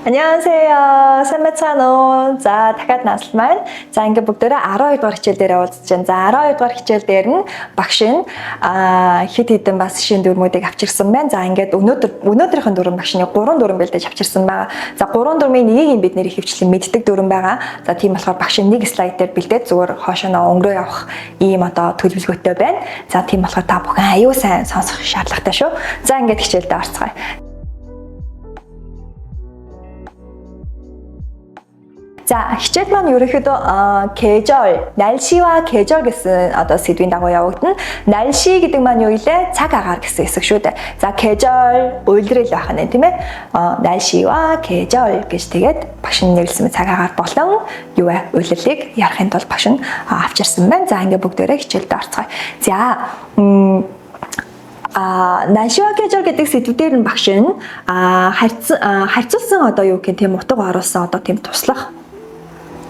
안녕하세요. 산메차노. За дахиад наслал маань. За ингээ бүгдээрээ 12 дугаар хичээл дээр уулзж байна. За 12 дугаар хичээл дээр нь багш нь хэд хэдэн бас шин дүрмүүдийг авчирсан байна. За ингээд өнөөдрийнхэн дүрм багш нь 3 дүрм бэлдэж авчирсан байгаа. За 3 дүрмийн нэгийг бид нэр ихэвчлэн мэддэг дүрм байгаа. За тийм болохоор багш нь нэг слайд дээр бэлдээд зүгээр хоошоо өнгөрөө явах ийм одоо төлөвлөгөөтэй байна. За тийм болохоор та бүхэн аюу сайн сонсох шаардлагатай шүү. За ингээд хичээлдээ орцгоё. 자, хичээл маань ерөнхийдөө 계절, 날씨와 계절 гэсэн одоо сэдвийн дагуу явагдана. 날씨 гэдэг маань юу илээ? Цаг агаар гэсэн хэсэг шүү дээ. За, 계절 үйлрэл байх нь тийм ээ. 날씨와 계절 гэж тэгээд багш нь нэрлсэн цаг агаар болон юу вэ? Үйлрэлийг ярахын тулд багш нь авчирсан байна. За, ингээ бүгдээрээ хичээлд орцгоё. За, 날씨와 계절 гэдэг сэдвээр нь багш нь харьцуулсан одоо юу гэх тийм утга оруулсан одоо тийм туслах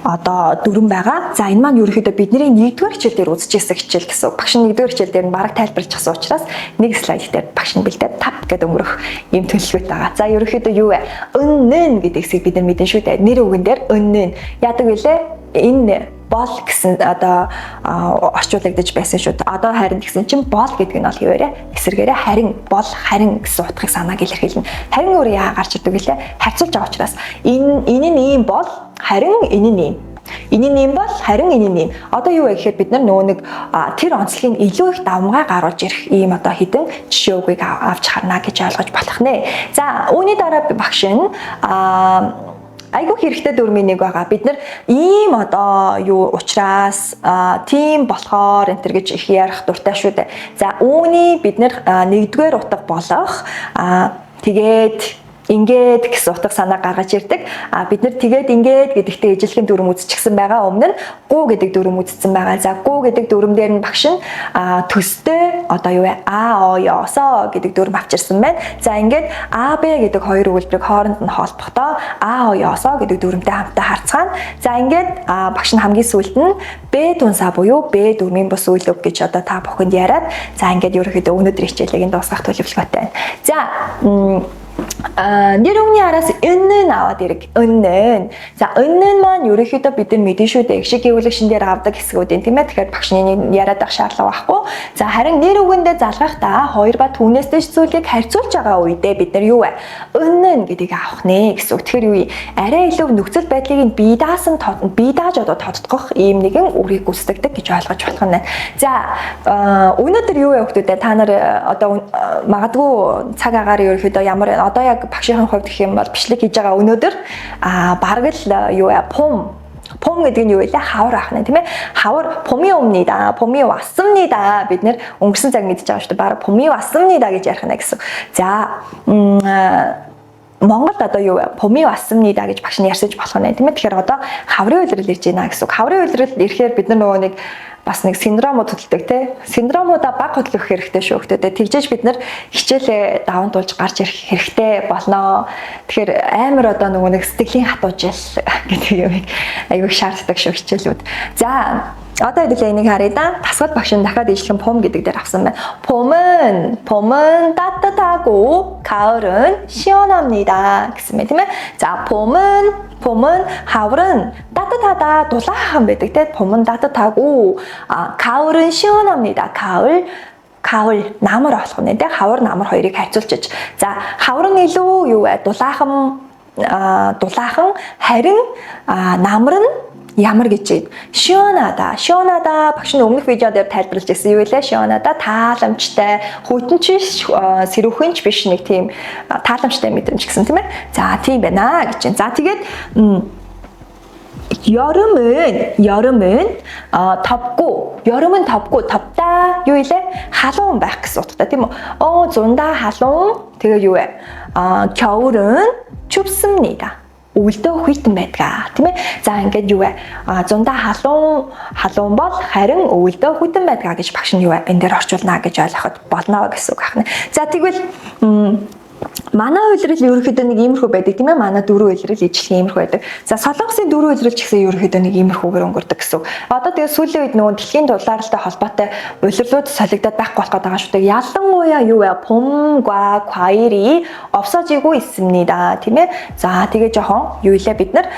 одоо дүрм байгаа. За энэ маань ерөнхийдөө бидний 1-р хичээл дээр үзчихсэн хичээл гэсэн. Багш нь 1-р хичээл дээр нь бараг тайлбарлчихсан учраас нэг слайд дээр багш нь бэлдээд тап гэдэг өнгөрөх юм төлөвлөгөөтэй байгаа. За ерөнхийдөө юу вэ? Өннөн гэдэг хэсгийг бид нар мэдэн шүү дээ. Нэр үгэн дээр өннөн. Яадаг вүлээ? Энэ бол гэсэн одоо орчуулагдаж байсан шүү дээ. Одоо харин гэсэн чинь бол гэдэг нь бол хэвээрээ эсрэгээрээ харин бол харин гэсэн утгыг санааг илэрхийлнэ. Харин өөр яа гарч ирдэг гэлээ харьцуулж байгаа учраас энэ нь ийм бол харин энэ нь ийм. Энэ нь ийм бол харин энэ нь ийм. Одоо юу вэ гэхээр бид нар нөгөө нэг тэр онцлогийг илүү их давмгай гаруулж ирэх ийм одоо хідэн жишээ үгийг авч харна гэж ойлгож болох нэ. За үүний дараа багш нь айгүй хэрэгтэй дүрмийн нэг байгаа. Бид нар ийм одоо юу учраас тийм болохоор энэ төр гэж их ярих дуртай шүү дээ. За үүний бид нар 1-р утга болох тэгээд ингээд гэсэн утга санаа гаргаж ирдэг. Бид нар тэгээд ингээд гэдэгтээ ижилхэн дүрм үзчихсэн байгаа. Өмнө нь гу гэдэг дүрм үзсэн байгаа. За гу гэдэг дүрм дээр нь багш нь төстэй одоо юу вэ? А, О, Ё, Со гэдэг дүрм авчирсан байна. За ингээд А, Б гэдэг хоёр өгүүлбэрийг хооронд нь холбохдоо А, О, Ё, Со гэдэг дүрмтэй хамтаа харьцгаана. За ингээд багш нь хамгийн сүүлд нь Б тунсаа буюу Б дүрмийн бус үйл үг гэж одоо та бүхэнд яриад за ингээд ерөөхдөө өнөөдрийн хичээлийг дуусгах төлөвлөгөөтэй байна. За нэр үгний араас өннөн аваад ирэг. Өннөн. За өннөн маань ерөөхдөө бид нар мэдэн шүү дээ. Гişиг гэвлэгшин дээр авдаг хэсгүүдийн тийм ээ. Тэгэхээр багш нэг яриад ах шаардлага байхгүй. За харин нэр үгэндээ залгахдаа 2 ба түүнээс дэш зүйлийг харьцуулж байгаа үедээ бид нар юу вэ? Өннөн гэдгийг авах нэ гэсэн үг. Тэгэхээр юу вэ? Арай илүү нөхцөл байдлыг бие дааж одоо тодтогох ийм нэгэн үрийг гүйцэтгэдэг гэж ойлгож болох нь. За өнөөдөр юу вэ хүмүүстээ та нар одоо магадгүй цаг агаар ерөөхдөө ямар одоо яг багшийн хувьд гэх юм бол бичлэг хийж байгаа өнөөдөр бараг л юу вэ? Пом гэдэг нь юу вэ? Хавар ах нэ тийм ээ. Хавар помын өмнөдаа, помын 왔습니다. Бид нэр өнгөрсөн цаг мэдчихэж байгаа шүү дээ. Бараг помын 왔습니다 гэж ярих нэ гэсэн. За Монголд одоо юу вэ? Помын 왔습니다 гэж багш нь ярьсаж болох нэ тийм ээ. Тэгэхээр одоо хаврын үйлрэл ирж байна гэсэн. Хаврын үйлрэл ирэхээр бид нар нөгөө нэг бас нэг синдромууд хөдөлдөг тий. Синдромуудаа баг хөдлөх хэрэгтэй шүү хүмүүстээ. Тэгжээж бид нар хичээлээ даван туулж гарч ирэх хэрэгтэй болноо. Тэгэхээр амар одоо нөгөө нэг сэтгэлийн хатуужил гэдэг юм айгүй шаарддаг шүү хичээлүүд. За одоо хэдүүлээ энийг харъя да. Тасгал багш нь дахиад ижилхэн пом гэдэг дээр авсан байна. 봄은 따뜻하고 가을은 시원합니다 гэсэн мэт тийм ээ. За 봄은 가을은 따뜻하다 дулаахан байдаг те. 봄은 따뜻하고 가을은 시원합니다. 가을 намар болох нь те. хавар намар хоёрыг харьцуулчих. За хавар нь илүү юу вэ? Дулаахан харин намар нь ямар гэж байна? 시원하다. багш нь өмнөх видео дээр тайлбарлаж ирсэн юу вэ? 시원하다 тааламжтай, хүйтэнч, сэрүүхэнч биш нэг тийм тааламжтай мэдрэмж гэсэн тийм ээ. За тийм байна гэж байна. За тэгээд 여름은 덥다 юу илээ? халуун байх гэсэн утгатай тийм үү? зунда халуун тэгээ юу вэ? 겨울은 춥습니다. өвөлдөө хүйтэн байдаг тийм ээ. За ингээд юу вэ? зунда халуун бол харин өвөлдөө хүйтэн байдаг гэж багш нь юу вэ? Энэ дээр орчуулна гэж ойлгоход болно гэсэн үг байна. За тэгвэл Манай үйлрэл ерөнхийдөө нэг иймэрхүү байдаг тийм ээ. Манай дөрөв үйлрэл ижлэх иймэрхүү байдаг. За Солонгосын дөрөв үйлрэл ч гэсэн ерөнхийдөө нэг иймэрхүүгээр өнгөрдөг гэсэн. Одоо тэгээ сүүлийн үед нөгөө дэлхийн дулаалтай холбоотой үйлрлүүд солигдоод байхгүй болох гэдэг шүү дээ. Ялангуяа юу вэ? Помгва 과일이 없어지고 있습니다. тийм ээ. За тэгээ жоохон юу илээ бид нар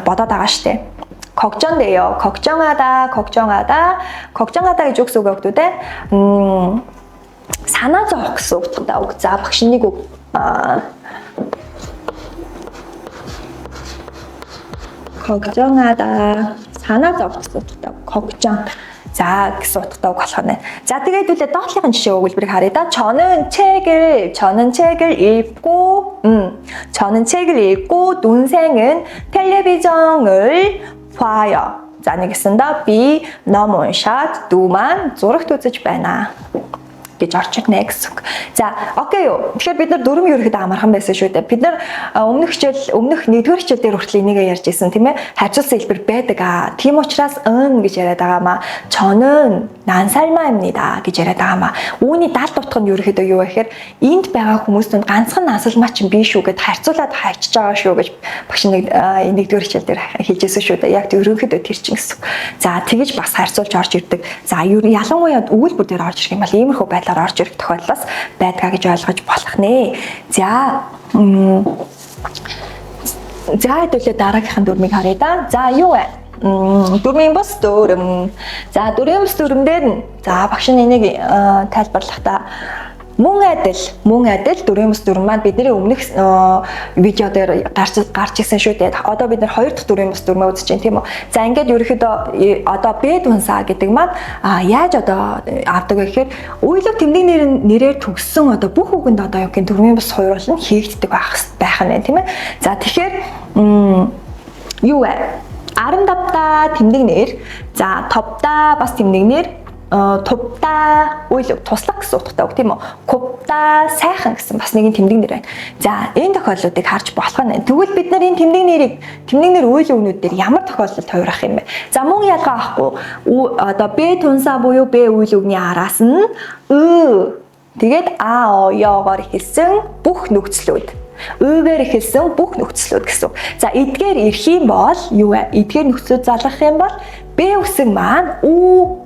бодоод байгаа шүү дээ. 걱정돼요. 걱정하다 гэж үг үг өгдөг дээ. санаа зовох гэсэн үг таа. За багш нэг үг 걱정하다 санаа зовох гэсэн үг таа. 걱정. За гэсэн утгатай үг болох нь. За тэгээд үлээ доотлогын жишээ өгүүлбэрийг харъя да. 저는 책을 읽고 동생은 텔레비전을 봐요. За нэгэсэндээ би ном уншаад дүүман зурагт үзэж байна гэж орж ирнэ гэсэн үг. За окей юу. Тэгэхээр бид нар дөрөв ерөөхдөө амархан байсан шүү дээ. Бид нар өмнөх нэгдүгээр хичээл дээр хүртэл энийгээ ярьж ирсэн тийм ээ. харьцуулсан хэлбэр байдаг аа. Тийм учраас гэж яриад байгаамаа. 저는 난살마입니다 гэж яриад байгаамаа. Үүний далд утга нь ерөөхдөө юу вэ гэхээр энд байгаа хүмүүст нь ганцхан насалмаа чинь биш үү гэд харьцуулаад хайчиж байгаа шүү гэж багш нэгдүгээр хичээл дээр хэлжсэн шүү дээ. Яг ерөөхдөө тэр чинь гэсэн. За тэгэж бас харьцуулж орж ирдэг. За ялангуяа өгүүлбэр дээр орж ирэх юм бол иймэрхүү орж ирэх тохиолдлоос байдгаа гэж ойлгож болох нэ. За хэдүүлээ дараагийнхын дүрмийг харъя да. За юу вэ? Дүрмийн бус дүрм. За дүрмийн бус дүрмдэр нь за багш нь энийг тайлбарлахдаа мөн адил дүрмийн бус дүрм маань бидний өмнөх видео дээр гарч ирсэн шүү дээ. Одоо бид нар хоёр дахь дүрмийн бус дүрмээ үзэж байна тийм үү. За ингээд ерөөхдөө одоо Б дүнсаа гэдэг маань яаж одоо авдаг вэ гэхээр уйлаг тэмдэг нэрээр төгссөн одоо бүх үгэнд одоо юу гэх дүрмийн бус хувирлал нь хийгддэг байх нь тийм ээ. За тэгэхээр юу вэ? 아름답다 тэмдэг нэр. За 덥다 бас тэмдэг нэр. 덥다 уйлаг туслах гэсэн утгатай үг тийм үү. 곱다 сайхан гэсэн бас нэгэн тэмдэг нэр байна. За энэ тохиолдлуудыг харж болох нь. Тэгвэл бид нар энэ тэмдэг нэр үйл өгнүүд дээр ямар тохиолдолд хувирах юм бэ? За мөн ялгаа авахгүй. Одоо Б тунса буюу Б үйл өгний араас нь тэгээд ёгоор эхэлсэн бүх нөхцлүүд. Гээр эхэлсэн бүх нөхцлүүд гэсэн. За эдгээр ирэх юм бол юу вэ? Эдгээр нөхцлүүд залгах юм бол Б үсэг маань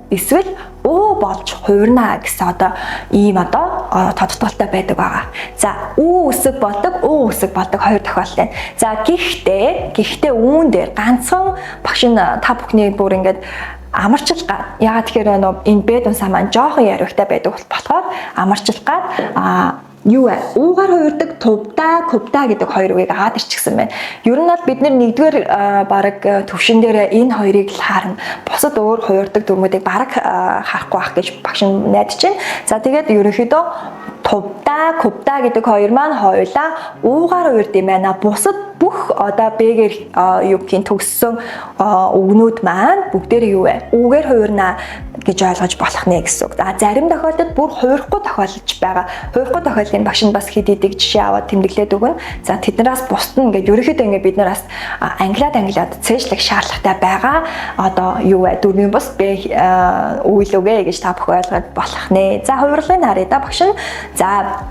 эсвэл болж хувирна гэсэн одоо ийм одоо тодтолтой байдаг байгаа. За үсэг болдог хоёр тохиолдол байна. За гэхдээ үүн дээр ганцхан багш нь та бүхний бүр ингээд амарчил гад. Яагаад тэгэхээр энэ Б дүнсаа маань жоохон яривхтай байдаг болохоор амарчил гад юу вэ? Уугаар хувирдаг тувда, 곱다 гэдэг хоёр үгийг аваад ирчихсэн байна. Ер нь бол бид нэгдүгээр баг төвшин дээр энэ хоёрыг л харна. Бусад өөр хувирдаг дүрмүүдийг баг харахгүй байх гэж багш найдаж байна. За тэгээд ерөнхийдөө тувда, 곱다 гэдэг хоёр маань хоёулаа уугаар хувирд юм байна. Бусад бүх одоо Б-гээр юу гэх төгссөн үгнүүд маань бүгдээрээ юу вэ? Үгээр хувирна гэж ойлгож болох нэ гэсэн үг. За зарим тохиолдолд бүр хувирахгүй тохиолдож байгаа. Хувирахгүй тохиолдлын багш нь бас хэд хэдэг жишээ аваад тэмдэглээд өгнө. За тэднээс бусд нь ингээд ерөөхдөө ингээд бид нараас англиад цээжлэх шаардлагатай байгаа. Одоо юу вэ? Дүрмийн бус Б үйл үгэ гэж та бүхэн ойлгоод болох нэ. За хувирлын харъя да багш нь. За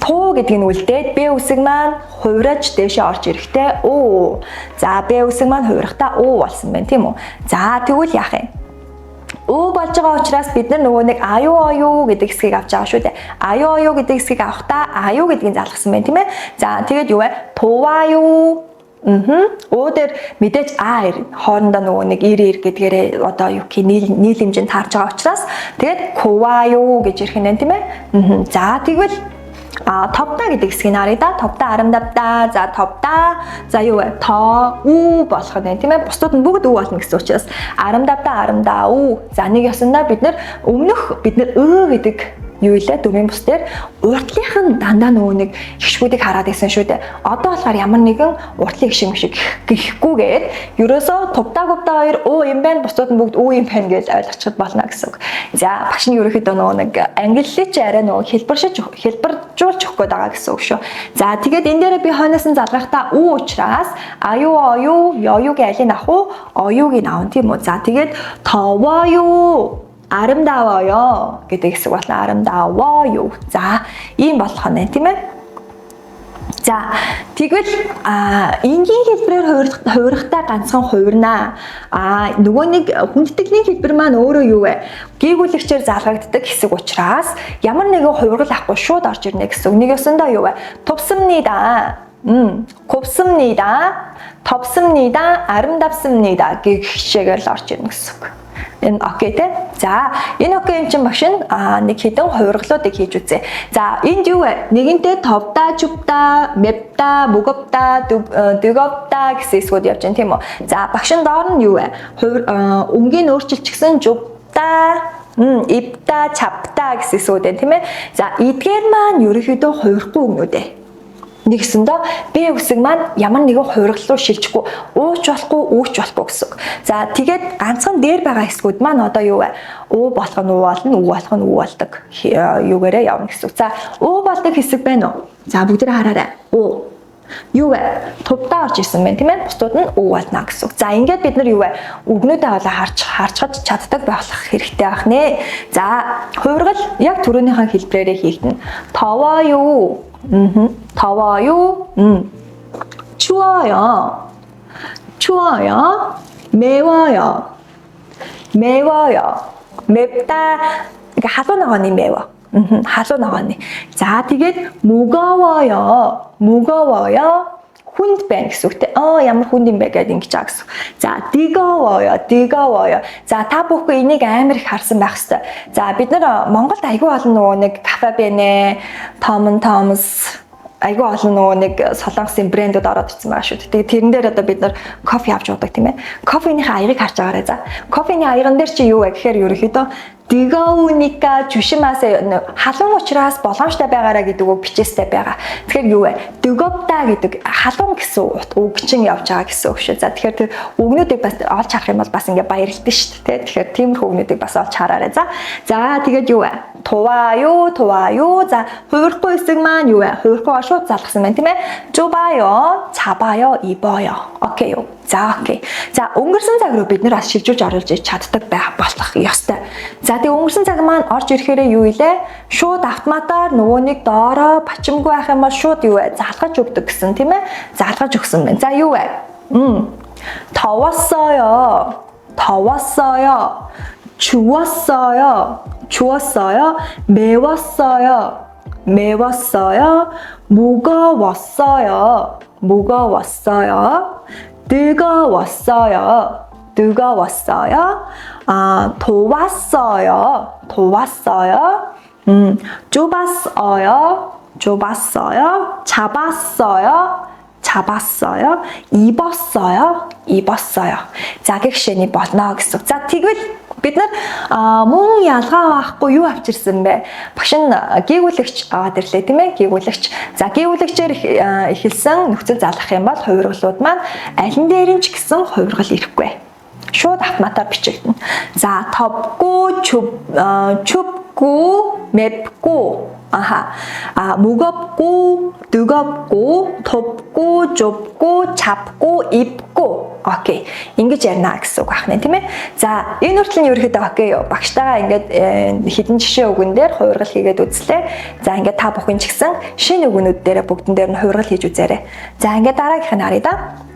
туу гэдэг нь үлдээд Б үсэг маань хувираж дэвшээ орж ирэхдээ За Б үсэг маань хувирахтаа болсон байна тийм үү? За тэгвэл яах юм? болж байгаа учраас бид нар нөгөө нэг аюу гэдэг хэсгийг авч байгаа шүү дээ. Аюу гэдэг хэсгийг авахдаа аюу гэдгийг залгасан байна тийм ээ. За тэгээд юу вэ? Туваю дээр мэдээж хоорондоо нөгөө нэг ир гэдгээрээ одоо юу гэх нийл хэмжээнд таарж байгаа учраас тэгээд коваю гэж ирэх нь тийм ээ. За тэгвэл 덥다 гэдэг хэсгийг харъя да. 덥다 아름답다. За 덥다. За юу вэ? болох нь тийм ээ. Бусдууд нь бүгд болно гэсэн учраас 아름답다 아름다우. За нэг ясандаа бид нар гэдэг юу илээ дүрмийн бус дээр уртлынх нь дандаа нөгөө нэг гişгүүдийг хараад байсан шүү дээ. Одоо болохоор ямар нэгэн уртлын гişг гэхгүйгээд ерөөсөө тувда хоёр юм байна, бусдууд нь бүгд юм байна гэж ойлгочиход болно гэсэн үг. За багш нь ерөөхдөө нөгөө нэг англич арай нөгөө хэлбэржүүлж өгөх гээд байгаа гэсэн үг шүү. За тэгээд энэ дээр би хойноос нь залгахтаа учраас аюу ёюгийн алийг авах уу? Оюугийн авна тийм үү? За тэгээд 더워요 아름다워요 гэдэг хэсэг болно. 아름다워요. За ийм болох нь тийм ээ. За тэгвэл энгийн хэлбэрээр хувирахтаа ганцхан хувирнаа. Нөгөө нэг хүндтгэлийн хэлбэр маань өөрөө юу вэ? Гээгүүлэгчээр залгагддаг хэсэг учраас ямар нэгэн хувиргал авахгүй шууд орж ирнэ гэсэн. Нэг ёсондоо юу вэ? Тупсамнида. 곱습니다. 덥습니다. 아름답습니다. гэх хишээгээр л орж ирнэ гэсэн үг. Энэ окей те. За энэ окей юм чинь багш нэг хэдэн хувиргалуудыг хийж үзье. За энд юу вэ? Нэгэнтээ 덥다, 춥다, 맵다, 무겁다, 뜨겁다 гэсэн эсгүүд явж байна тийм үү? За багш доор нь юу вэ? Өнгийн өөрчлөлтчихсэн 좁다, 입다, 잡다 гэсэн эсгүүд байна тийм ээ. За эдгээр маань ерөнхийдөө хувирахгүй өгнүүд ээ. Нэгсэндээ B үсэг маань ямар нэгэн хувиргал руу шилжихгүй ууч болохгүй үүч болохгүй гэсэн үг. За тэгээд ганцхан дээр байгаа хэсгүүд маань одоо юу вэ? Уу болох нь уу болно, уу болох нь уу болдог. Юугаараа явна гэсэн үг. За уу болдог хэсэг байна уу? За бүгдээ хараарай. Уу юу вэ? Тувдаа орж ирсэн байна тийм ээ. Бусдууд нь уу болно гэсэн үг. За ингээд бид нар юу вэ? Үгнүүдээ олоо харчхад чаддаг байх хэрэгтэй байх нэ. За хувиргал яг түрүүнийхэн хэлбэрээрээ хийгдэнэ. 더워요. 더워요. 추워요. 추워요. 매워요. 매워요. 맵다. 그러니까 하도 나가니 매워. 하도 나가니. 자, тэгээд 무거워요. 무거워요. хүнд байна гэсэн үг те. Ямар хүнд юм бэ гэдэг ингэж байгаа гэсэн. За, 뜨거워요. 뜨거워요. За, та бүхэн энийг амар их харсан байх хэвээр. За, бид нар Монголд айгүй олон нөгөө нэг кафе бэнэ, Томс айгүй олон нөгөө нэг солонгосын брэндүүд ороод ирсэн байгаа шүү. Тэгээд тэрэн дээр одоо бид нар кофе авч уудаг тийм ээ. Кофенийхээ аягыг харж байгаарай за. Кофений аяган дээр чи юу вэ гэхээр ерөнхийдөө 뜨거우니까 조심하세요. халуун учраас боломжтой байгаараа гэдэг үг бичээстэй байгаа. Тэгэхээр юу вэ? 뜨겁다 гэдэг халуун гэсэн үг чинь явж байгаа гэсэн үг шүү. За тэгэхээр тэр үгнүүдийг бас олж харах юм бол бас ингээ баярлалтай шүү дээ. Тэгэхээр тиймэрхүү үгнүүдийг бас олж хараарай. За тэгээд юу вэ? 더워요, 더워요. За хувирахгүй хэсэг маань юу вэ? хувирхуугаа шууд залгасан байна тийм ээ. 좁아요, 잡아요, 입어요. окей юу? За окей. За өнгөрсөн цаг руу бид нэр бас шилжүүлж оруулж чаддаг байх болох ёстой. За тэгээ өнгөрсөн цаг маань орж ирэхээрээ юу илээ? Шууд автоматар нөгөө нэг доороо бачимгүй байх юм бол шууд юу вэ? Залгаж өгдөг гэсэн тийм ээ? Залгаж өгсөн байна. За юу вэ? 더웠어요. 더웠어요. 추웠어요. 추웠어요. 매웠어요. 매웠어요. 무거웠어요. 무거웠어요. 뜨거웠어요. 뜨거웠어요. 더웠어요. 더웠어요. 좁았어요. 좁았어요. 잡았어요. 잡았어요. 입었어요. 입었어요. За гэх шиний болно гэсэн. За тэгвэл бид нар мөн ялгаа байхгүй юу авчирсан бэ? Багш нь гээгүүлэгч аваад ирлээ тийм ээ? Гээгүүлэгч. За гээгүүлэгчээр эхэлсэн нөхцөл залгах юм бол хувиргалууд маань аль нь дээр нь ч гэсэн хувиргал ирэхгүй. Шууд автоматар бичигдэнэ. За 덥고 춥고 맵고 무겁고 뜨겁고 덥고 좁고 잡고 입고 окей. Ингэж ярина гэсэн үг байна тийм ээ. За энэ хүртэл нь ерөөхдөө окей юу. Багштайгаа ингээд хідэн жишээ үгэн дээр хувиргал хийгээд үзлээ. За ингээд та бүхэн ч гэсэн шинэ үгнүүд дээр бүгдэн дээр нь хувиргал хийж үзээрэй. За ингээд дараагийнх нь харъя да.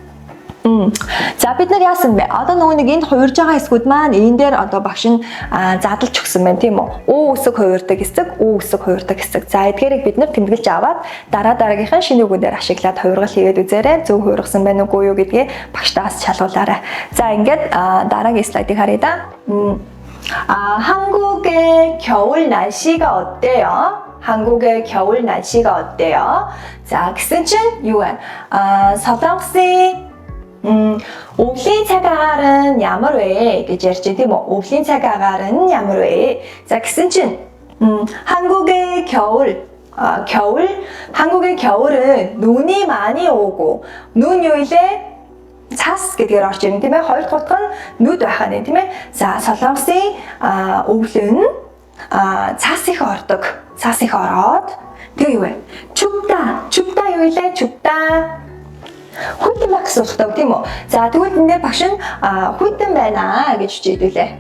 За бид нар яасан бэ? Одоо нөгөө нэг энд хувирж байгаа хэсгүүд маань энэ дээр одоо багш нь задлж өгсөн байна тийм үү? Уу үсэг хувирдаг хэсэг, уу үсэг хувирдаг хэсэг. За эдгээрийг бид нар тэмдэглэж аваад дараагийнхаа шинэ үгнээр ашиглаад хувиргал хийгээд үзээрэй. Зөв хувиргасан байна уу юу гэдгийг багштаас шалгуулаарай. За ингээд дараагийн слайдыг харъя да. 한국의 겨울 날씨가 어때요? 한국의 겨울 날씨가 어때요? 자, гэсэн чинь юу вэ? 서방씨 өвлийн цаг агаар нь ямар вэ гэж ярьж байна тийм үү? өвлийн цаг агаар нь ямар вэ? За гэсэн чинь 한국의 겨울 한국의 겨울은 눈이 많이 오고 눈 요일에 цас гэдгээр орж ирнэ тийм ээ. Хоёр дахь утга нь нүд байх нь тийм ээ. За солонгосын өвлөн цас их ордог. Цас их ороод тэгээ юу вэ? 춥다. 춥다 요일에 춥다. хүйтэн байх гэсэн утгатай тийм үү? За тэгвэл энэ багш нь хүйтэн байна гэж хэлээ.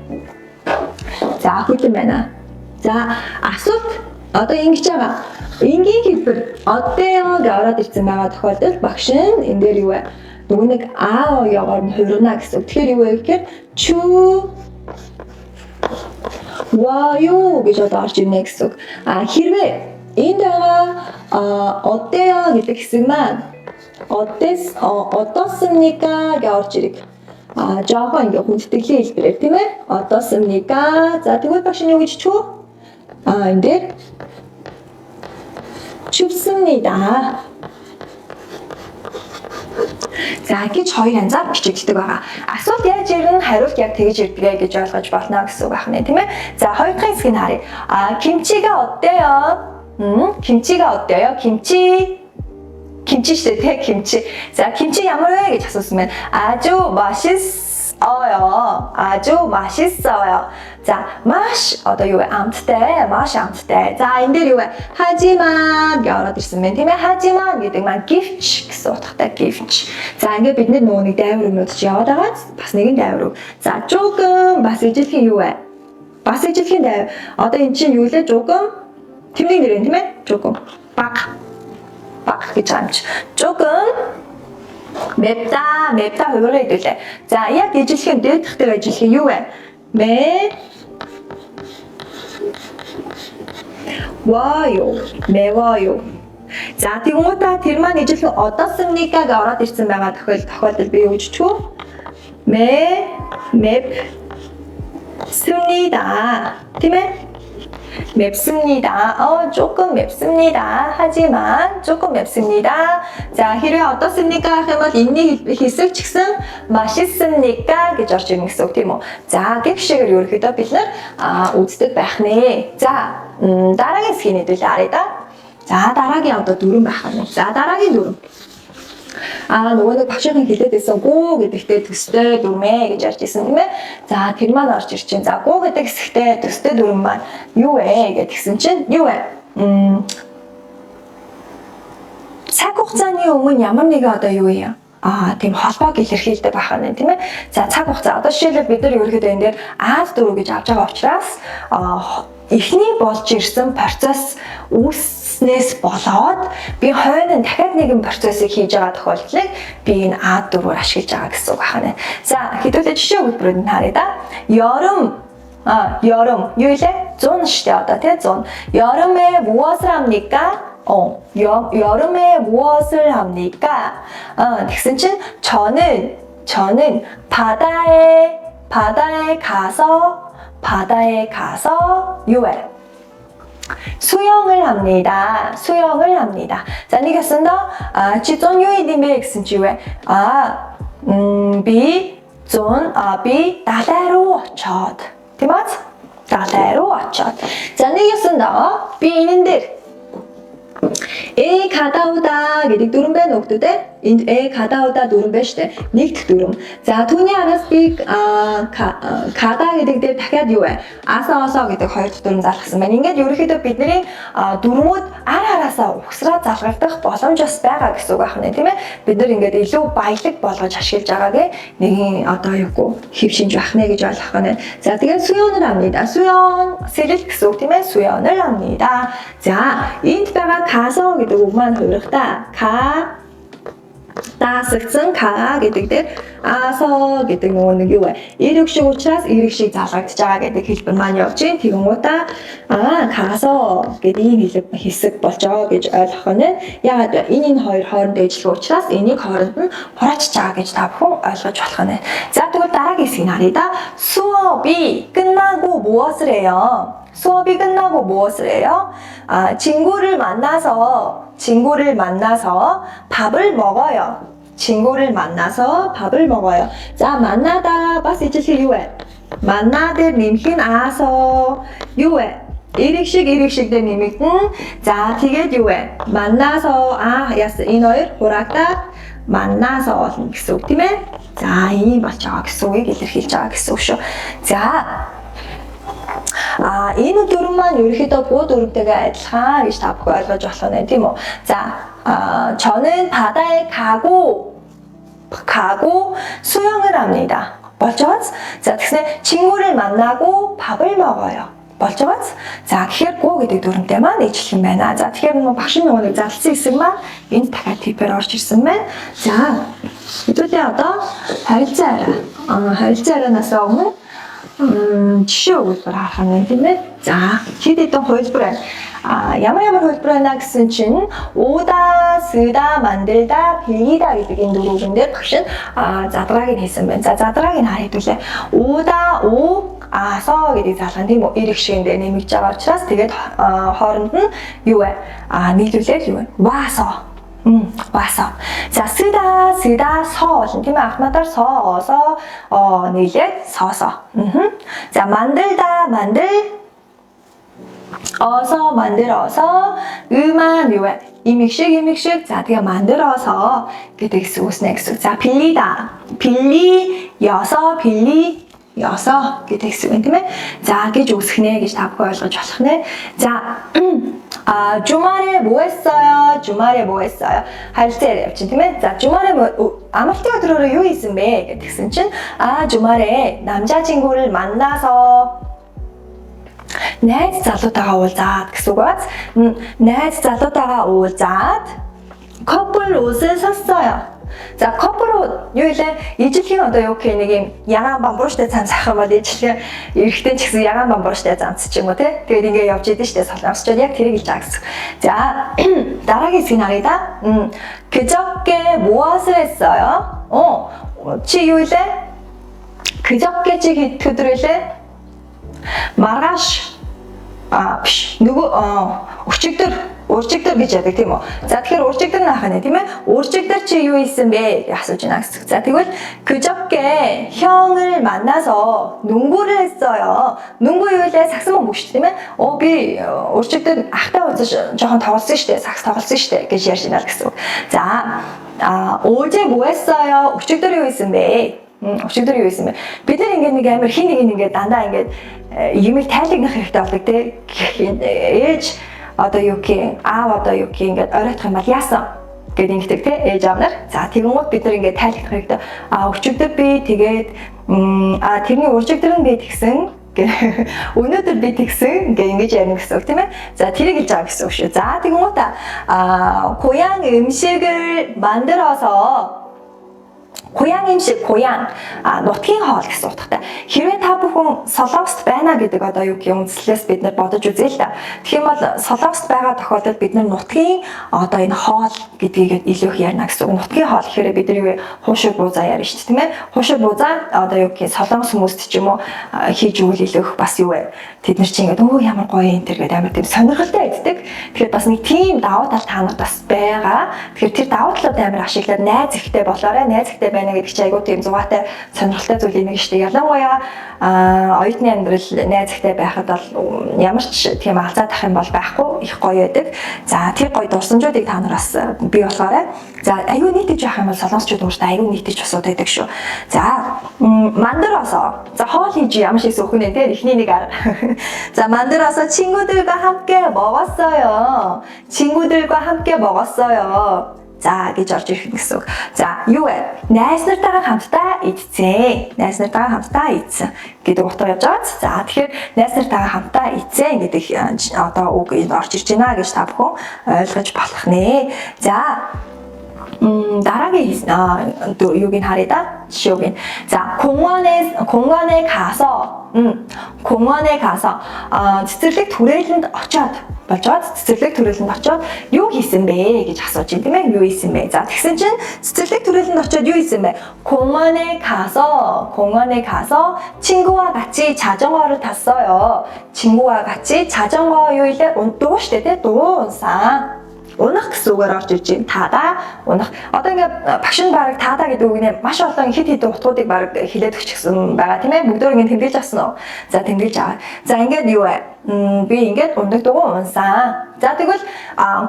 За хүйтэн байна. За асуулт одоо ингэж байгаа. Энгийн хэлбэр 어때요 гэж ороод ирсэн байгаа тохиолдолд багш нь энэ дээр юу вэ? Нөгөө нэг аоёгоор нь хувирна гэсэн. Тэгэхээр юу вэ гэхээр чү 와요 гэж орж ирнэ гэсэн. Хэрвээ энд байгаа 어때요 гэдэг хэсэг маань 어떻습니까 гэж орж ирэх. жоохон ингээ хүндэтгэлийн хэлбэрээр тийм ээ. 어떻습니까? За тэгвэл багш нь юу гэж чүү? Энэ дээр 춥습니다. За гэж хоёр янзаар бичигддэг байгаа. Асуулт яаж ирнэ, хариулт яг тэгж ирдгээ гэж ойлгож болно гэсэн үг байна тийм ээ. За хоёр дахь хэсгийг харъя. 김치가 어때요? 김치가 어때요? 김치 때 김치. 자, 김치 ямар вэ гэж асуус면 아주 맛있어요. 아주 맛있어요. 자, 맛 одоо юу вэ? амттай, маш амттай. За, энэ дээр юу вэ? 하지만 гэж ороод ирсэн байна тийм ээ. 하지만 гэдэг маань гэвч гэсэн утгатай гэвч. За, ингээд бид нөгөө нэг дайвар өмнөд чи яваад байгаа. Бас нэгэн дайвар. За, 조금 бас ижилхэн юу вэ? Бас ижилхэн дайвар. Одоо эн чинь юу лээ? 조금 тэмдэг нэр юм тийм ээ. 조금 баг гэж амж. 조금 맵다 хувираа хэдүүлээ. За, яг ижилхэн дээдхтэй ижилхэн юу вэ? 매워요. 자, тэгмээ тэр маань ижилхэн 어떻습니까 гэж ороод ирсэн байгаа тохиолдолд би юу гэж чүү? 맵습니다. тийм ээ? 맵습니다. 조금 맵습니다. 하지만 조금 맵습니다. 자, хэрвээ 어떻습니까 гэхэмэл энэний хэсэг ч гэсэн 맛있습니까 гэж орж ирнэ гэсэн үг тийм үү. За, гэх шигээр ерөөхдөө бид нар үздэг байх нэ. За, дараагийн хэсгийг нэдүүлээ харъя да. За, дараагийн одоо дүрэн байх нь. За, дараагийн дүрэн. нөгөө нэг багшийн хэлээд байсан гоо гэдэгтээ төстэй дүрмээ гэж ярьж ирсэн тийм ээ. За тэр маань орж ирж чинь. За гоо гэдэг хэсэгтээ төстэй дүрм маань юу вэ гэдгсэн чинь юу вэ? Цаг хугацааны өмнө ямар нэгэн одоо юу юм? Тийм холбоог илэрхийлдэг байх нь тийм ээ. За цаг хугацаа одоо жишээлбэл бид нар ерөөхдөө энэ дээр аз дөрөв гэж авч байгаа учраас эхний болж ирсэн процесс үүснээс болоод би хойно дахиад нэгэн процессыг хийж байгаа тохиолдлыг би энэ А4-оор ашиглаж байгаа гэсэн үг байна. За хэдүүлээ жишээ өгүүлбэрүүд нь харъя да. 여름 юу илээ? Зун штэ одоо тий зун. 여름에 무엇을 합니까? 여름에 무엇을 합니까? тэгсэн чинь 저는 바다에 가서 유해 수영을 합니다. 자, 니겠습니다. 지존 유이님의 엑슨지왜 비 다대로 첫. 디맛? 다대로 첫. 자, 니겠습니다. 비인들 가다 오다 гэдэг дүрэн байна уу гэдэг энд 가다 오다 дүрэн байна шүү дээ. Нэгдэх дүрэн. За түүний араас би 가다 гэдэг дээр дахиад юу вэ? асоо гэдэг хоёр дахь дүрэн залгасан байна. Ингээд ерөнхийдөө бидний дүрмүүд араасаа угсраа залгагдах боломж бас байгаа гэсэн үг байна тийм ээ. Бид нар ингээд илүү баялаг болгож ашиглаж байгаагийн нэгэн одоо юугүй хэв шинж байх нэ гэж ойлгох байна. За тэгээд 수영을 합니다. 수영 сэрэл гэсэн үг тийм ээ. 수영을 합니다. За энд байгаа 가서 гэдэг үг маань хувирахта 다스슨 가 гэдэг дээр 아서 гэдэг нөгөө нэг юу вэ? Эрэг шиг учраас эрэг шиг залгагдж байгаа гэдэг хэлбэр маань явж байна. Тэгэнгүүтээ 가서 гэдэг ийм хэсэг болж байгаа гэж ойлгох нь. Яагаад вэ? Энэ хоёр хоорондоо ижлэх учраас энийг хооронд нь хураачж байгаа гэж та бүхэн ойлгож болох нь. За тэгвэл дараагийн хэсгийг харъя да. 수업이 끝나고 무엇을 해요? 수업이 끝나고 무엇을 해요? 친구를 만나서 밥을 먹어요. 자, 만나다 봤을 때 유해. 만나들 님힌 아서 유해. 일익식 된 님이 자, 되게 유해. 만나서 야스 이너일 호락다 만나서 гэсэн үг тийм ээ. За, ийм болж байгаа гэсэн үгийг илэрхийлж байгаа гэсэн үг шүү. За энэ дүрм маань ерөөхдөө буу дүрмтэйгээ адилхан гэж та бүхэн ойлгож болох нь тийм үү? За, 저는 바다에 가고 수영을 합니다. болж байгаач? За тэгснэ 친구를 만나고 밥을 먹어요. болж байгааз. За тэгэхээр гоо гэдэг дүрмтэй маань ижлэх юм байна. За тэгэхээр нөгөө багшийн нөгөө зарласан хэсэг маань энд дахиад типээр орж ирсэн байна. За хэдүүдээ одоо харилцаа арианаас өмнө жишээ өгүүлбэр харах юм тийм ээ. За хэд хэдэн хувилбар байна. Ямар хувилбар байна гэсэн чинь ууда, сыда, 만들다, 빌리다 гэдэг энэ дөрвөн дээр багш нь задрааг нь хийсэн байна. За задрааг нь хэдүүлээ. уу다, 오, 아서 гэдэг залган тийм үү? Эрэг шигэндээ нэмэгдэж байгаа учраас тэгээд хооронд нь юу вэ? нийлүүлээд юу вэ? 와서. 와서. 자, 쓰다, 서 болно. тийм ээ. автоматар 서, 어서, нийлээд 서서. 자, 만들다, 어서 만들어서 음악 요에 이믹식 자 тэгээ 만들어서 гэдэг хэсэг үүснэ гэсэн. За 빌리여서 гэдэг хэсэг байна тийм ээ. За гэж үүсгэнэ гэж та бүхэн ойлгож болох нэ. За 주말에 뭐 했어요? 할지에 явчих тийм ээ. 자 주말에 아무튼 өдрөөр юу хийсэн бэ гэдгсэн чинь 주말에 남자친구를 만나서 найз залуутайгаа уулзаад гэсэн үг бац. найз залуутайгаа уулзаад 커플 옷을 샀어요. За 커플 옷 юу илээ? Ижлэгийн одоо юу гэх нэг юм ягаан бамбууштай цамц авах юм бол ижлэгийн эрэгтэй ч гэсэн ягаан бамбууштай цамц ч юм уу те. Тэгээд ингээ явж идэв штэ солонгосчууд яг тэрийг хэлж байгаа гэсэн. За дараагийн хэсгийг харъя да. 그저께 무엇을 했어요? чи юу илээ? 그저께 чи хэд өдөр илээ? маргааш нөгөө уржигдөр гэж яадаг тийм үү. За тэгэхээр уржигдөр наах нь тийм ээ. уржигдөр чи юу хийсэн бэ гэж асууж байна гэсэн. За тэгвэл 그저께 형을 만나서 농구를 했어요. 농구 юу вэ? саксофон бүш тийм ээ. Би уржигдөр ахтай уулзаж жоохон тоглосон шүү дээ. сакс тоглосон шүү дээ гэж ярьж байна гэсэн. За 어제 뭐 했어요? уржигдөр юу хийсэн бэ? өчигдөр юу хийсэн бэ? Бид нар ингээд нэг амар хин нэг ингээд дандаа ингээд юмыг тайлагнах хэрэгтэй болдог те. Ээж одоо юу гэх аав одоо юу гэх ингээд оройтох юм бол яасан гэдэг ингэдэг те ээж аав нар. За тэгвэл бид нар ингээд тайлагнах хэрэгтэй. Өчигдөр би тэгээд тэрний уржигдөр нь би тэгсэн өнөөдөр би тэгсэн ингэж ярина гэсэн үг тийм ээ. За тэрийг хэлж байгаа гэсэн үг шүү. За тэгвэл 고향 음식을 만들어서 고향 음식, нутгийн хоол гэсэн утгатай. Хэрвээ та бүхэн Солонгост байна гэдэг одоо юу гэх юм үзлээс бид нар бодож үзье л да. Тэгэх юм бол Солонгост байгаа тохиолдолд бид нар нутгийн одоо энэ хоол гэдгийг илүү их ярина гэсэн үг. Нутгийн хоол гэхээр бид нар юу хуушиг буузаа ярина шүү дээ тийм ээ. Хуушиг буузаа одоо юу гэх Солонгос хүмүүст ч юм уу хийж өгөл илүү их бас юу вэ? Тэд нар чинь ингээд ямар гоё энэ төр гэдэг амар тийм сонирхолтой байдаг. Тэгэхээр бас нэг тийм давуу тал та нарт бас байгаа. Тэгэхээр тэр давуу талууд амар ашиглаад найз ихтэй болоорой. Найз ихтэй байна гэдэг чинь айгуу тийм зугаатай сонирхолтой зүйл юм шүү дээ. Ялангуяа оюутны амьдрал найз ихтэй байхад бол ямар ч тийм алзаад ах юм бол байхгүй их гоё байдаг. За тэр гоё дурсамжуудыг та нар бас бий болгоорой. За айгуу нийтэж явах юм бол солонгосчууд ууртаа айгуу нийтэж асуудаг байдаг шүү. За 만들어서 за хоол хийж ямар шиг сөхнэ те эхний нэг арга. 자 만들어서 친구들과 함께 먹었어요. 자 гэж орж ирэх гэсэн үг. За юу вэ? Найз нартайгаа хамтдаа идсэн. гэдэг утгаар явж байгаа. За тэгэхээр найз нартайгаа хамтдаа идсэн гэдэг одоо үг орж ирж байна гэж та бүхэн ойлгож болох нэ. За дараагийн юуг нь харъя да. жишээг нь. За 공원에 가서 цэцэрлэг түрээлэнд очоод цэцэрлэг түрээлэнд очоод юу хийсэн бэ гэж асууж байна тийм ээ. Юу хийсэн бэ? За тэгсэн чинь цэцэрлэг түрээлэнд очоод юу хийсэн бэ? 공원에 가서 친구와 같이 자전거를 탔어요. 친구와 같이 자전거 юу илээ? 운동 штэ тий? дуунсан. Унах гэсэн үгээр орж ирж байна. Таада унах. Одоо ингээд багш нь баг таада гэдэг үг нэ маш олон хэд хэдэн утгуудыг баг хэлээд өгчихсэн байгаа тийм ээ. Бүгдөө ингээд тэмдэглэж авсан уу? За тэмдэглэж аваа. За ингээд юу вэ? Би ингээд ундаг дугуй унсан. За тэгвэл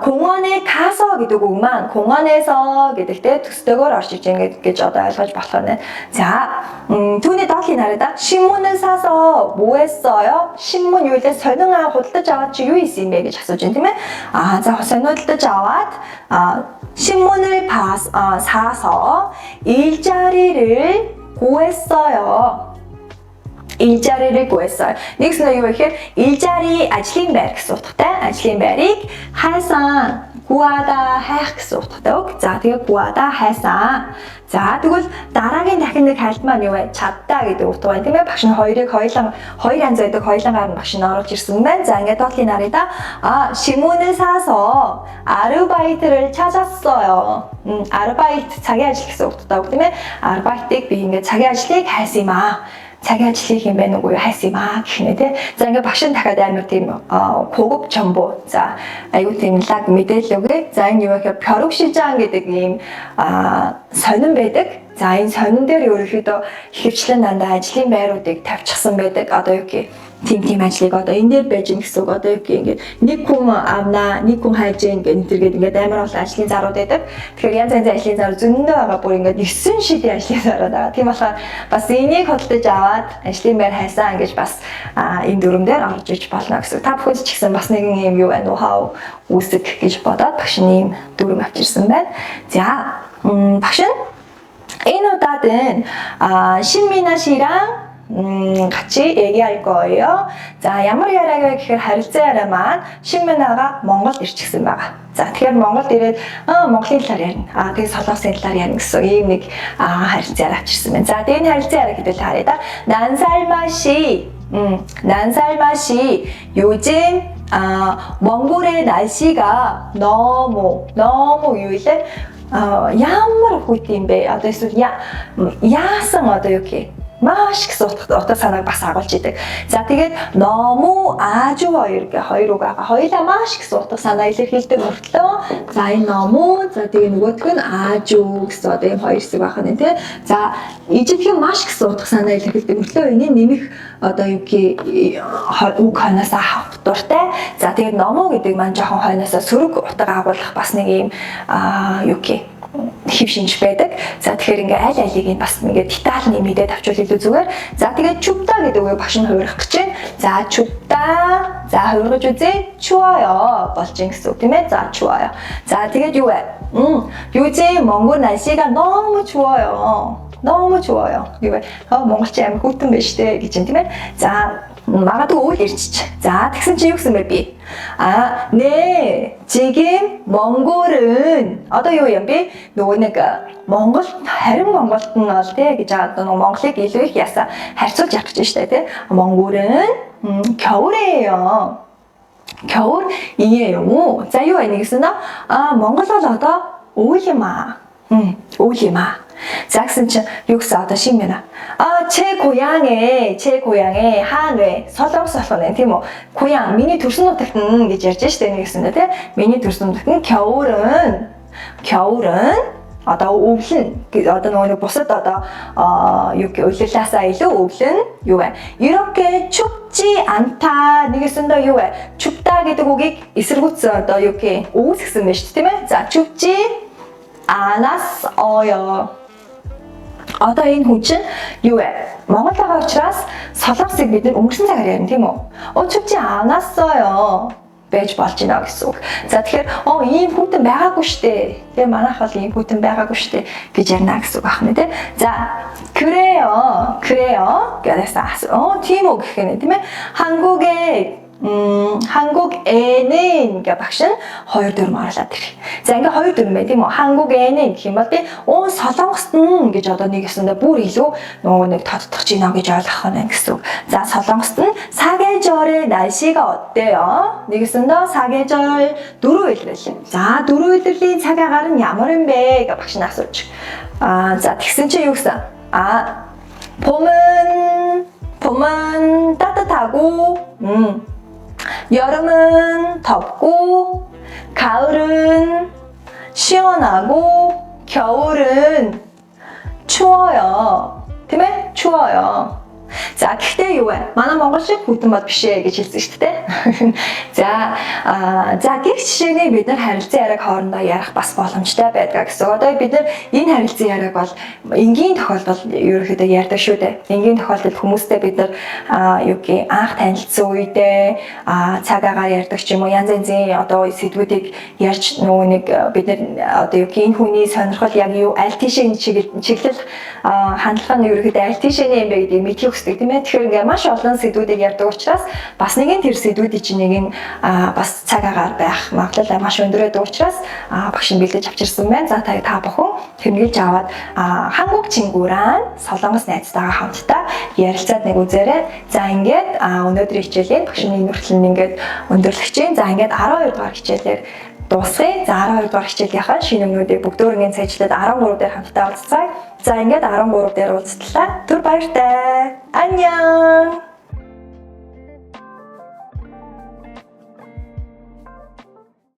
공원에 가서 гэдэг үг маань 공원에서 гэдэгтэй төстэйгээр орж иж ингээд гэж одоо ойлгож болох нь. За түүний доолыг хараад 신문을 사서 뭐 했어요? 신문 юу илээ сонин худалдаж аваад чи юу хийсэн бэ гэж асууж байна тийм ээ. За сонин худалдаж аваад 신문을 사서 일자리를 구했어요. 일자리를 구했어요. нэгснэ юу гэхээр 일자리 ажлын байр гэсэн утгатай. Ажлын байрыг хайсан 구하다 хайх гэсэн утгатай үг. За тэгээ 구하다 хайсан. За тэгвэл дараагийн дахин нэг хайлт маань юу вэ? Чаддаа гэдэг утга байна тийм ээ. Багш нь хоёрыг хоёр янз байдаг хоёулангаар нь багш нь оруулж ирсэн байна. За ингээд тотлын нар이다. 신문을 사서 아르바이트를 찾았어요. 아르바이트 자기 ажил гэсэн утгатай үг тийм ээ. 아르바이트ыг би ингээд 자기 ажлыг хайсан юм аа. 자기 ажлыг юм байна уу хайсан юм аа гэх нэ тий. За ингээд багш нь дахиад амар тийм 고급 정보. За айгуу тийм лаг мэдээлэл өгье. За энэ юу гэхээр 벼룩 시장 гэдэг ийм сонин байдаг. За энэ сонин дээр ерөөхдөө ихэвчлэн дандаа ажлын байруудыг тавьчихсан байдаг. Одоо юу гэх тийм ажлыг одоо энэ дээр байж гин гэсэн үг. Одоо юу гэх ингээд нэг хүн авна, нэг хүн хайж гин гэнтэргээд ингээд амар олон ажлын зарууд байдаг. Тэгэхээр янз янзын ажлын зар зөндөө байгаа бүр ингээд 9 шидийн ажлын зарууд байгаа. Тийм болохоор бас энийг холдож аваад ажлын байр хайсан гэж бас энэ дүрмээр орж иж болно гэсэн. Та бүхэн ч гэсэн бас нэгэн юм юу байна уу хаа үүсэх гэж бодоод багш нь ийм дүрм авчирсан байна. За багш нь энэ удаа든 신민아 씨랑 같이 얘기할 거예요. 자, ямар яриаг вэ гэхээр харилцан яриа маань 신민아가 Монголд ирчихсэн байгаа. За, тэгэхээр Монголд ирээд Монголын талаар ярина. Тэгээ солонгосын талаар ярина гэсэн ийм нэг харилцан яриа авчирсан байна. За, тэгээ энэ харилцан яриа гэдэг л харъя да. 난살마 씨 요즘 몽골의 날씨가 너무 유일해. ямар хүйтэн бэ? Одоо эсвэл яасан одоо юу гэх маш гэсэн утга санааг бас агуулж идэг. За тэгээд 너무 아주 хоёр гэх хоёр үг байгаа. хоёулаа маш гэсэн утга санаа илэрхийлдэг мөртлөө за энэ 너무 за тэгээд нөгөөх нь 아주 гэсэн одоо ийм хоёр хэсэг байх нь тий. За ижилхэн маш гэсэн утга санаа илэрхийлдэг мөртлөө энийг нэмэх одоо юу гэх үг хойноосоо авах дуртай. За тэгээд 너무 гэдэг маань жоохон хойноосоо сөрөг утга агуулах бас нэг ийм юу гэх хэв шинж байдаг. За тэгэхээр ингээ аль алийг бас ингээ детальны мэдээд авчвал илүү зүгээр. За тэгээд 춥다 гэдэг үгийг багш нь хувирах гэж байна. За 춥다. За хувиргаж үзье. 추워요. болж ин гэсэн үг тийм ээ. За 추워요. За тэгээд юу вэ? 요즘 몽골 날씨가 너무 추워요. 너무 추워요. юу вэ? монголчин амар хүйтэн байна штэ гэж юм тийм ээ. За магадгүй үйл ирчих. За тэгсэн чи юу гэсэн бэ би? 네. 지금 몽골은 одоо юу юм бэ? нөгөө нэг Монгол харин Монголд нь бол тий гэж одоо нөгөө Монголыг илүү их ясаа харьцуулж явах гэж штэ тий. 몽골은 겨울이에요. 겨울이에요. За юу байна гэсэн нь Монгол бол одоо үйл юм аа. үйл юм аа. За гэсэн чинь юу гэсэн одоо 신민아. 제 고향에 한외 солонгос болох нь тийм үү. 고향 миний төрсөн нутагт нь гэж ярьж штэ нэг гэсэндээ тийм. миний төрсөн нутагт нь 겨울은 одоо өвлөн одоо нөгөө бусад одоо юу гэх өвлөлөөсөө илүү өвлөн юу вэ? 이렇게 춥지 않다 нэгэсэндээ юу вэ? 춥다 гэдэг үгийг эсэргүүцсэн одоо юу гэх үүсгэсэн байна шүү дээ тийм ээ. За 춥지 않았어요. одоо энэ хүн чинь юу вэ? Монгол байгаа учраас солонгосыг бид өнгөрсөн цагаар ярина тийм үү? 춥지 않았어요. байж болж байна гэсэн үг. За тэгэхээр ийм хүйтэн байгаагүй штэ. Тэгээ манайх бол ийм хүйтэн байгаагүй штэ гэж ярина гэсэн үг байна тий. За 그래요. 그래서 тийм үү гэх юм тийм ээ. 한국에는 그러니까 багш нь хоёр дүрм оруулаад ирэх. За ингээ хоёр дүрм бай тийм үү? 한국에는 гэх юм бол би солонгост нь гэж одоо нэг гэсэндээ бүр илүү нөгөө нэг тодтогч ийна гэж ойлгох нь гэсэн үг. За солонгост нь 사계절의 날씨가 어때요? нэг гэсэндээ 사계절 дөрөв илэрлээ. За дөрөв илэрлийн цаг агаар нь ямар юм бэ гэж багш нь асууж. За тэгсэн чинь юу гэсэн? 봄은 따뜻하고 여름은 덥고 가을은 시원하고 겨울은 추워요. тийм ээ? 추워요. За гэхдээ юу вэ? Манай монголчууд хүйтэн бод биш ээ гэж хэлсэн шүү дээ. За гих жишээнийг бид нар харилцан яриаг хоорондоо ярих бас боломжтой байдаг гэсэн. Одоо бид нар энэ харилцан яриаг бол энгийн тохиолдолд ерөөхдөө ярьдаг шүү дээ. Энгийн тохиолдолд хүмүүстэй бид нар юу гэх анх танилцсан үедээ цаг агаар ярьдаг ч юм уу янз янзын одоо сэдвүүдийг ярьж нөгөө нэг бид нар одоо юу гэх энэ хүний сонирхол яг юу аль тийшээ чиглэл хандлага нь ерөөхдөө аль тийшээ юм бэ гэдгийг мэдэх үздэг тийм ээ. Тэгэхээр ингээ маш олон сэдвүүдийг ярьдаг учраас бас нэгэн тэр сэдвүүдийн чинь нэг нь бас цаг агаар байх магадлал маш өндөр байдаг учраас багш нь бэлдэж авчирсан байна. За та бүхэн тэмдэглэж аваад Хангук Чингүран Солонгос найзтайгаа хамтдаа ярилцаад нэг үзээрэй. За ингээд өнөөдрийн хичээлээ багш нь нүртэл ингээд өндөрлөж чинь. За ингээд 12 дугаар хичээлээр дуусгая. За 12 дугаар хичээлийнхаа шинэ өмнүүдийг бүгдөө ингээд цаашлаад 13 дээр хамтдаа уулзцгаая. За ингээд 13 дээр уулзтлаа. Түр баяртай. Аньян.